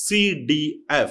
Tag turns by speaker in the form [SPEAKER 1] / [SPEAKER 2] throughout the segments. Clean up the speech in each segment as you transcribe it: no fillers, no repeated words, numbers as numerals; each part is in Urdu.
[SPEAKER 1] CDF।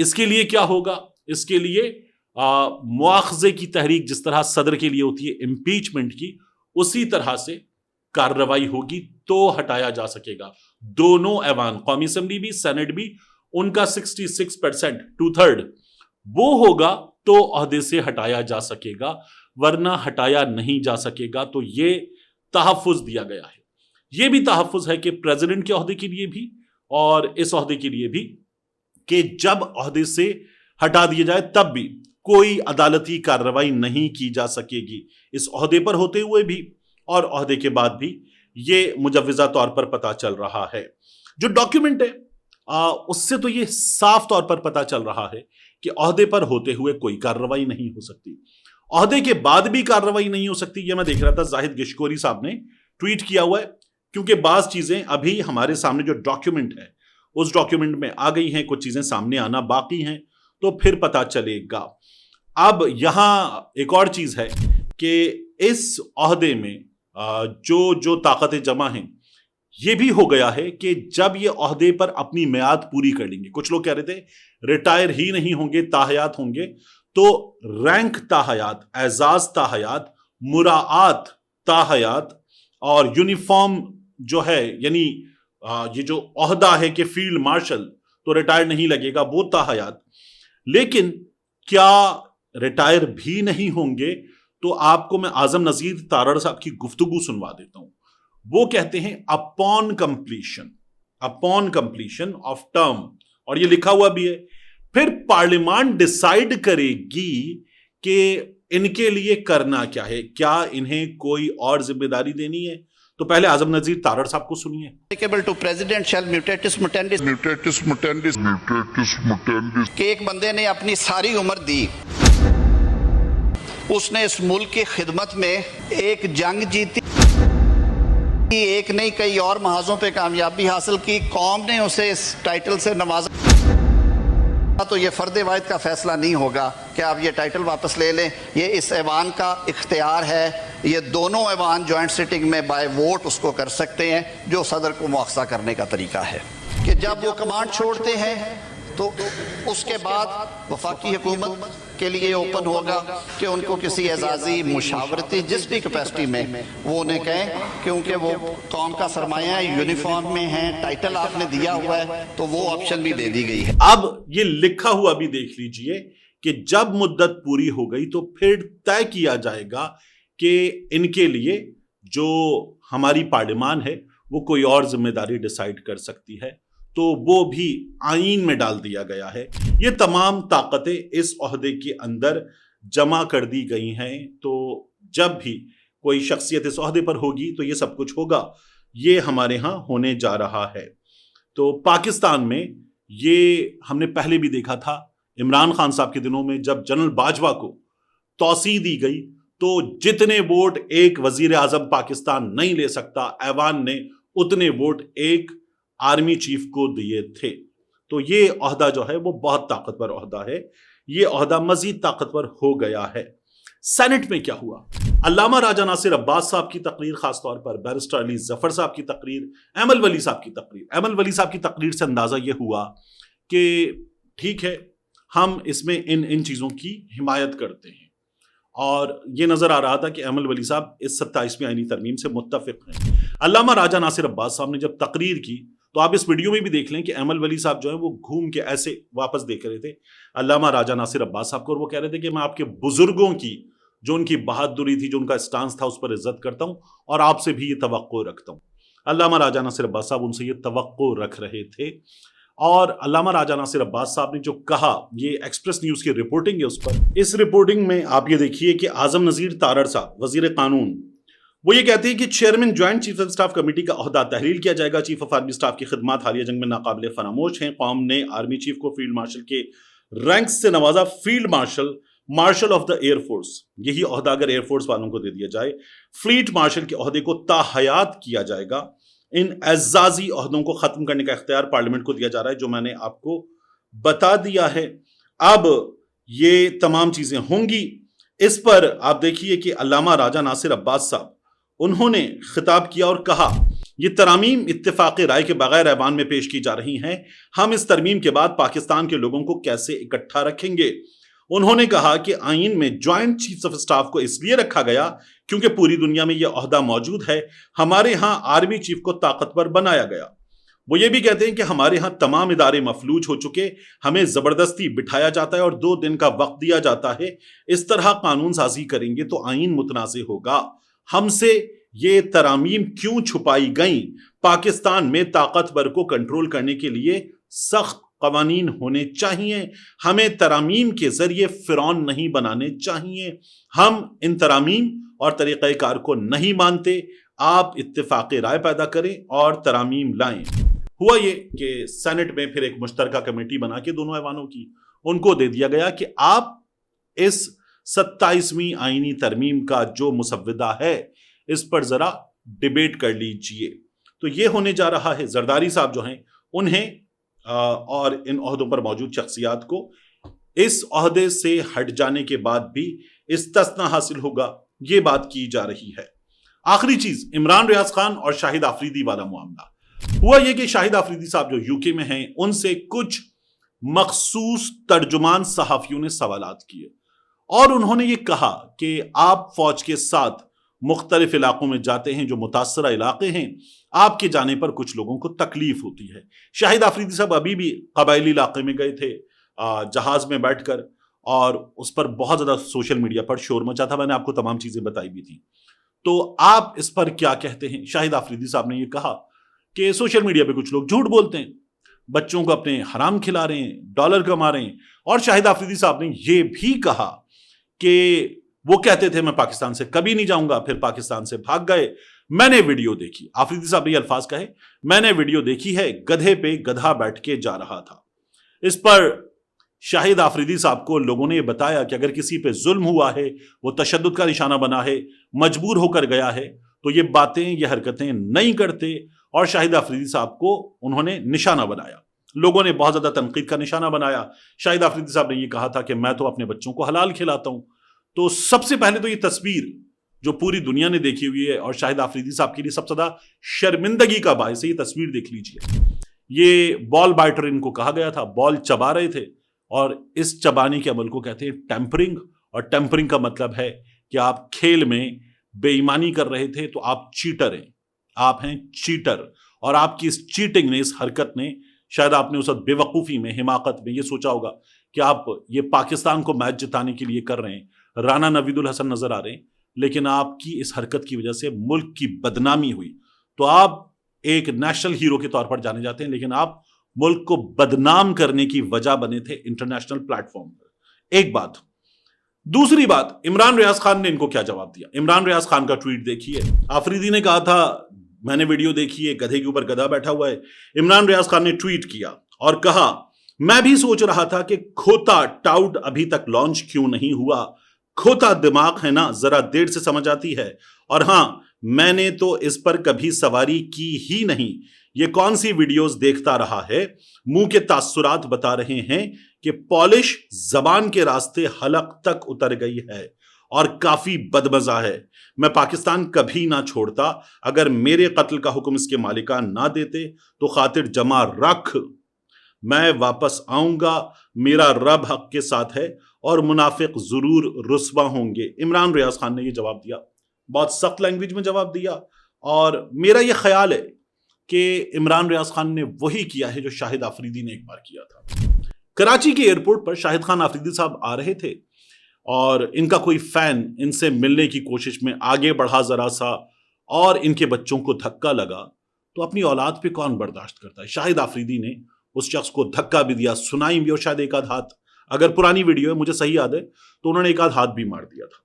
[SPEAKER 1] اس کے لیے کیا ہوگا؟ اس کے لیے مواخذے کی تحریک جس طرح صدر کے لیے ہوتی ہے امپیچمنٹ کی، اسی طرح سے کارروائی ہوگی تو ہٹایا جا سکے گا۔ دونوں ایوان، قومی اسمبلی بھی سینٹ بھی، ان کا 66% 2/3 وہ ہوگا تو عہدے سے ہٹایا جا سکے گا، ورنہ ہٹایا نہیں جا سکے گا۔ تو یہ تحفظ دیا گیا ہے۔ یہ بھی تحفظ ہے کہ پریزیڈنٹ کے عہدے کے لیے بھی اور اس عہدے کے لیے بھی، کہ جب عہدے سے ہٹا دیا جائے تب بھی کوئی عدالتی کارروائی نہیں کی جا سکے گی، اس عہدے پر ہوتے ہوئے بھی اور عہدے کے بعد بھی۔ یہ مجوزہ طور پر پتا چل رہا ہے۔ جو ڈاکیومنٹ ہے اس سے تو یہ صاف طور پر پتا چل رہا ہے کہ عہدے پر ہوتے ہوئے کوئی کارروائی نہیں ہو سکتی، عہدے کے بعد بھی کارروائی نہیں ہو سکتی۔ یہ میں دیکھ رہا تھا زاہد گشکوری صاحب نے ٹویٹ کیا ہوا ہے، کیونکہ بعض چیزیں ابھی ہمارے سامنے جو ڈاکیومنٹ ہے اس ڈاکیومنٹ میں آ گئی ہیں، کچھ چیزیں سامنے آنا باقی ہیں، تو پھر پتا چلے گا۔ اب یہاں ایک اور چیز ہے کہ اس عہدے میں جو طاقتیں جمع ہیں، یہ بھی ہو گیا ہے کہ جب یہ عہدے پر اپنی میعاد پوری کر لیں گے، کچھ لوگ کہہ رہے تھے ریٹائر ہی نہیں ہوں گے، تاحیات ہوں گے، تو رینک تاحیات، اعزاز تاحیات، مراعات تاحیات اور یونیفارم جو ہے، یعنی یہ جو عہدہ ہے کہ فیلڈ مارشل تو ریٹائر نہیں لگے گا، وہ تاحیات۔ لیکن کیا ریٹائر بھی نہیں ہوں گے؟ تو آپ کو میں اعظم نذیر تارڑ صاحب کی گفتگو سنوا دیتا ہوں۔ وہ کہتے ہیں اپون کمپلیشن آف ٹرم، اور یہ لکھا ہوا بھی ہے، پھر پارلیمان ڈیسائیڈ کرے گی کہ ان کے لیے کرنا کیا ہے، کیا انہیں کوئی اور ذمہ داری دینی ہے۔ تو پہلے اعظم نذیر تارڑ صاحب کو سنیے۔
[SPEAKER 2] ٹو پریزیڈنٹ شیل میوٹیٹس کہ ایک بندے نے اپنی ساری عمر دی، اس نے اس ملک کی خدمت میں ایک جنگ جیتی، ایک نہیں کئی اور محاذوں پہ کامیابی حاصل کی، قوم نے اسے اس ٹائٹل سے نوازا، تو یہ فرد واحد کا فیصلہ نہیں ہوگا کہ آپ یہ ٹائٹل واپس لے لیں۔ یہ اس ایوان کا اختیار ہے، یہ دونوں ایوان جوائنٹ سٹنگ میں بائی ووٹ اس کو کر سکتے ہیں، جو صدر کو مؤاخذہ کرنے کا طریقہ ہے کہ جب وہ کمانڈ چھوڑتے ہیں تو اس کے بعد وفاقی حکومت کے لیے اوپن ہوگا کہ ان کو کسی اعزازی، مشاورتی، جس بھی کیپیسٹی میں وہ انہیں کہیں، کیونکہ وہ قوم کا سرمایہ ہے، یونیفارم میں ہیں، ٹائٹل آپ نے دیا ہوا ہے، تو وہ آپشن بھی دے دی گئی ہے۔
[SPEAKER 1] اب یہ لکھا ہوا بھی دیکھ لیجئے کہ جب مدت پوری ہو گئی تو پھر طے کیا جائے گا کہ ان کے لیے جو ہماری پارلیمان ہے وہ کوئی اور ذمہ داری ڈیسائیڈ کر سکتی ہے، تو وہ بھی آئین میں ڈال دیا گیا ہے۔ یہ تمام طاقتیں اس عہدے کے اندر جمع کر دی گئی ہیں، تو جب بھی کوئی شخصیت اس عہدے پر ہوگی تو یہ سب کچھ ہوگا۔ یہ ہمارے ہاں ہونے جا رہا ہے۔ تو پاکستان میں یہ ہم نے پہلے بھی دیکھا تھا، عمران خان صاحب کے دنوں میں جب جنرل باجوہ کو توسیع دی گئی تو جتنے ووٹ ایک وزیر اعظم پاکستان نہیں لے سکتا، ایوان نے اتنے ووٹ ایک آرمی چیف کو دیے تھے۔ تو یہ عہدہ جو ہے وہ بہت طاقتور عہدہ ہے، یہ عہدہ مزید طاقتور ہو گیا ہے۔ سینٹ میں کیا ہوا؟ علامہ راجہ ناصر عباس صاحب کی تقریر، خاص طور پر بیرسٹر علی ظفر صاحب کی تقریر، ایمل ولی صاحب کی تقریر۔ ایمل ولی صاحب کی تقریر سے اندازہ یہ ہوا کہ ٹھیک ہے، ہم اس میں ان چیزوں کی حمایت کرتے ہیں، اور یہ نظر آ رہا تھا کہ ایمل ولی صاحب اس 27ویں آئینی ترمیم سے متفق ہیں۔ علامہ راجہ ناصر عباس صاحب نے جب تقریر کی تو آپ اس ویڈیو میں بھی دیکھ لیں کہ ایمل ولی صاحب جو ہے وہ گھوم کے ایسے واپس دیکھ رہے تھے علامہ راجہ ناصر عباس صاحب کو، اور وہ کہہ رہے تھے کہ میں آپ کے بزرگوں کی جو ان کی بہادری تھی، جو ان کا اسٹانس تھا، اس پر عزت کرتا ہوں اور آپ سے بھی یہ توقع رکھتا ہوں۔ علامہ راجہ ناصر عباس صاحب ان سے یہ توقع رکھ رہے تھے، اور علامہ راجہ ناصر عباس صاحب نے جو کہا، یہ ایکسپریس نیوز کی رپورٹنگ ہے اس پر۔ اس رپورٹنگ میں آپ یہ دیکھیے کہ اعظم نذیر تارڑ صاحب وزیر قانون، وہ یہ کہتے ہیں کہ chairman joint chief of staff committee کا عہدہ تحلیل کیا جائے گا۔ چیف آف آرمی سٹاف کی خدمات حالیہ جنگ میں ناقابل فراموش ہیں۔ قوم نے آرمی چیف کو فیلڈ مارشل کے رینک سے نوازا، field marshal of the air force, یہی عہدہ اگر ایئر فورس والوں کو دے دیا جائے۔ فلیٹ مارشل کے عہدے کو تاحیات کیا جائے گا۔ ان اعزازی عہدوں کو ختم کرنے کا اختیار پارلیمنٹ کو دیا جا رہا ہے، جو میں نے آپ کو بتا دیا ہے۔ اب یہ تمام چیزیں ہوں گی۔ اس پر آپ دیکھیے کہ علامہ راجہ ناصر عباس صاحب انہوں نے خطاب کیا اور کہا، یہ ترامیم اتفاق رائے کے بغیر ایوان میں پیش کی جا رہی ہیں۔ ہم اس ترمیم کے بعد پاکستان کے لوگوں کو کیسے اکٹھا رکھیں گے؟ انہوں نے کہا کہ آئین میں جوائنٹ چیفز آف اسٹاف کو اس لیے رکھا گیا کیونکہ پوری دنیا میں یہ عہدہ موجود ہے۔ ہمارے ہاں آرمی چیف کو طاقتور بنایا گیا۔ وہ یہ بھی کہتے ہیں کہ ہمارے ہاں تمام ادارے مفلوج ہو چکے، ہمیں زبردستی بٹھایا جاتا ہے اور 2 دن کا وقت دیا جاتا ہے۔ اس طرح قانون سازی کریں گے تو آئین متنازع ہوگا۔ ہم سے یہ ترامیم کیوں چھپائی گئیں؟ پاکستان میں طاقتور کو کنٹرول کرنے کے لیے سخت قوانین ہونے چاہیے۔ ہمیں ترامیم کے ذریعے فرعون نہیں بنانے چاہیے۔ ہم ان ترامیم اور طریقہ کار کو نہیں مانتے۔ آپ اتفاق رائے پیدا کریں اور ترامیم لائیں۔ ہوا یہ کہ سینٹ میں پھر ایک مشترکہ کمیٹی بنا کے دونوں ایوانوں کی ان کو دے دیا گیا کہ آپ اس 27ویں آئینی ترمیم کا جو مسودہ ہے اس پر ذرا ڈیبیٹ کر لیجئے۔ تو یہ ہونے جا رہا ہے۔ زرداری صاحب جو ہیں انہیں اور ان عہدوں پر موجود شخصیات کو اس عہدے سے ہٹ جانے کے بعد بھی استثناء حاصل ہوگا، یہ بات کی جا رہی ہے۔ آخری چیز عمران ریاض خان اور شاہد آفریدی والا معاملہ۔ ہوا یہ کہ شاہد آفریدی صاحب جو UK میں ہیں ان سے کچھ مخصوص ترجمان صحافیوں نے سوالات کیے اور انہوں نے یہ کہا کہ آپ فوج کے ساتھ مختلف علاقوں میں جاتے ہیں جو متاثرہ علاقے ہیں، آپ کے جانے پر کچھ لوگوں کو تکلیف ہوتی ہے۔ شاہد آفریدی صاحب ابھی بھی قبائلی علاقے میں گئے تھے جہاز میں بیٹھ کر، اور اس پر بہت زیادہ سوشل میڈیا پر شور مچا تھا، میں نے آپ کو تمام چیزیں بتائی بھی تھی۔ تو آپ اس پر کیا کہتے ہیں؟ شاہد آفریدی صاحب نے یہ کہا کہ سوشل میڈیا پہ کچھ لوگ جھوٹ بولتے ہیں، بچوں کو اپنے حرام کھلا رہے ہیں، ڈالر کما رہے ہیں۔ اور شاہد آفریدی صاحب نے یہ بھی کہا کہ وہ کہتے تھے میں پاکستان سے کبھی نہیں جاؤں گا، پھر پاکستان سے بھاگ گئے۔ میں نے ویڈیو دیکھی، آفریدی صاحب نے یہ الفاظ کہے، میں نے ویڈیو دیکھی ہے، گدھے پہ گدھا بیٹھ کے جا رہا تھا۔ اس پر شاہد آفریدی صاحب کو لوگوں نے یہ بتایا کہ اگر کسی پہ ظلم ہوا ہے، وہ تشدد کا نشانہ بنا ہے، مجبور ہو کر گیا ہے، تو یہ باتیں، یہ حرکتیں نہیں کرتے، اور شاہد آفریدی صاحب کو انہوں نے نشانہ بنایا۔ لوگوں نے بہت زیادہ تنقید کا نشانہ بنایا۔ شاہد آفریدی صاحب نے یہ کہا تھا کہ میں تو اپنے بچوں کو حلال کھلاتا ہوں۔ تو سب سے پہلے تو یہ تصویر جو پوری دنیا نے دیکھی ہوئی ہے اور شاہد آفریدی صاحب کے لیے سب سے زیادہ شرمندگی کا باعث ہے، یہ تصویر دیکھ لیجئے۔ یہ بال بائٹر ان کو کہا گیا تھا، بال چبا رہے تھے، اور اس چبانے کے عمل کو کہتے ہیں ٹیمپرنگ، اور ٹیمپرنگ کا مطلب ہے کہ آپ کھیل میں بے ایمانی کر رہے تھے تو آپ چیٹر ہیں، آپ ہیں چیٹر، اور آپ کی اس چیٹنگ نے، اس حرکت نے، شاید آپ نے اس وقت بے وقوفی میں، حماقت میں یہ سوچا ہوگا کہ آپ یہ پاکستان کو میچ جتانے کے لیے کر رہے ہیں، رانا نوید الحسن نظر آ رہے ہیں، لیکن آپ کی اس حرکت کی وجہ سے ملک کی بدنامی ہوئی۔ تو آپ ایک نیشنل ہیرو کے طور پر جانے جاتے ہیں، لیکن آپ ملک کو بدنام کرنے کی وجہ بنے تھے انٹرنیشنل پلیٹ فارم پر۔ ایک بات۔ دوسری بات، عمران ریاض خان نے ان کو کیا جواب دیا؟ عمران ریاض خان کا ٹویٹ دیکھیے۔ آفریدی نے کہا تھا میں نے ویڈیو دیکھی ہے، گدھے کے اوپر گدھا بیٹھا ہوا ہے۔ عمران ریاض خان نے ٹویٹ کیا اور کہا میں بھی سوچ رہا تھا کہ کھوتا ٹاؤٹ ابھی تک لانچ کیوں نہیں ہوا، کھوتا دماغ ہے نا، ذرا دیر سے سمجھ آتی ہے، اور ہاں میں نے تو اس پر کبھی سواری کی ہی نہیں۔ یہ کون سی ویڈیوز دیکھتا رہا ہے، منہ کے تاثرات بتا رہے ہیں کہ پالش زبان کے راستے حلق تک اتر گئی ہے اور کافی بدمزہ ہے۔ میں پاکستان کبھی نہ چھوڑتا، اگر میرے قتل کا حکم اس کے مالکان نہ دیتے تو خاطر جمع رکھ، میں واپس آؤں گا، میرا رب حق کے ساتھ ہے اور منافق ضرور رسوا ہوں گے۔ عمران ریاض خان نے یہ جواب دیا، بہت سخت لینگویج میں جواب دیا، اور میرا یہ خیال ہے کہ عمران ریاض خان نے وہی کیا ہے جو شاہد آفریدی نے ایک بار کیا تھا۔ کراچی کے ایئرپورٹ پر شاہد خان آفریدی صاحب آ رہے تھے اور ان کا کوئی فین ان سے ملنے کی کوشش میں آگے بڑھا ذرا سا اور ان کے بچوں کو دھکا لگا، تو اپنی اولاد پہ کون برداشت کرتا ہے؟ شاہد آفریدی نے اس شخص کو دھکا بھی دیا، سنائی بھی، اور شاید ایک آدھ ہاتھ، اگر پرانی ویڈیو ہے مجھے صحیح یاد ہے تو انہوں نے ایک آدھ ہاتھ بھی مار دیا تھا،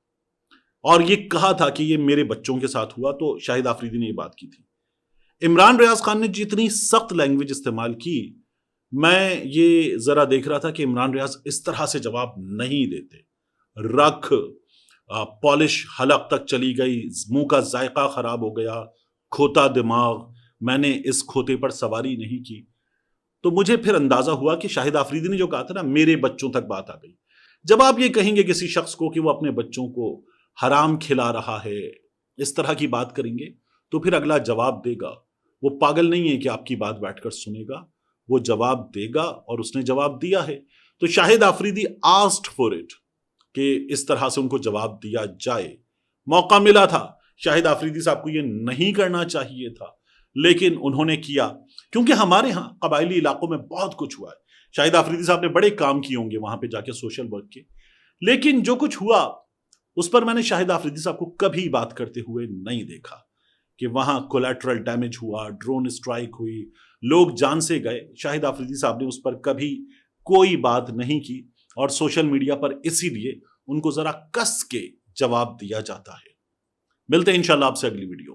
[SPEAKER 1] اور یہ کہا تھا کہ یہ میرے بچوں کے ساتھ ہوا۔ تو شاہد آفریدی نے یہ بات کی تھی۔ عمران ریاض خان نے جتنی سخت لینگویج استعمال کی، میں یہ ذرا دیکھ رہا تھا کہ عمران ریاض اس طرح سے جواب نہیں دیتے۔ رکھ، پالش حلق تک چلی گئی، منہ کا ذائقہ خراب ہو گیا، کھوتا دماغ، میں نے اس کھوتے پر سواری نہیں کی۔ تو مجھے پھر اندازہ ہوا کہ شاہد آفریدی نے جو کہا تھا نا، میرے بچوں تک بات آ گئی۔ جب آپ یہ کہیں گے کسی شخص کو کہ وہ اپنے بچوں کو حرام کھلا رہا ہے، اس طرح کی بات کریں گے، تو پھر اگلا جواب دے گا۔ وہ پاگل نہیں ہے کہ آپ کی بات بیٹھ کر سنے گا، وہ جواب دے گا، اور اس نے جواب دیا ہے۔ تو شاہد آفریدی آسکڈ فور اٹ کہ اس طرح سے ان کو جواب دیا جائے، موقع ملا تھا۔ شاہد آفریدی صاحب کو یہ نہیں کرنا چاہیے تھا، لیکن انہوں نے کیا، کیونکہ ہمارے ہاں قبائلی علاقوں میں بہت کچھ ہوا ہے۔ شاہد آفریدی صاحب نے بڑے کام کیے ہوں گے وہاں پہ جا کے سوشل ورک کے، لیکن جو کچھ ہوا اس پر میں نے شاہد آفریدی صاحب کو کبھی بات کرتے ہوئے نہیں دیکھا کہ وہاں کولیٹرل ڈیمیج ہوا، ڈرون اسٹرائک ہوئی، لوگ جان سے گئے۔ شاہد آفریدی صاحب نے اس پر کبھی کوئی بات نہیں کی، اور سوشل میڈیا پر اسی لیے ان کو ذرا کس کے جواب دیا جاتا ہے۔ ملتے ہیں انشاءاللہ آپ سے اگلی ویڈیو میں۔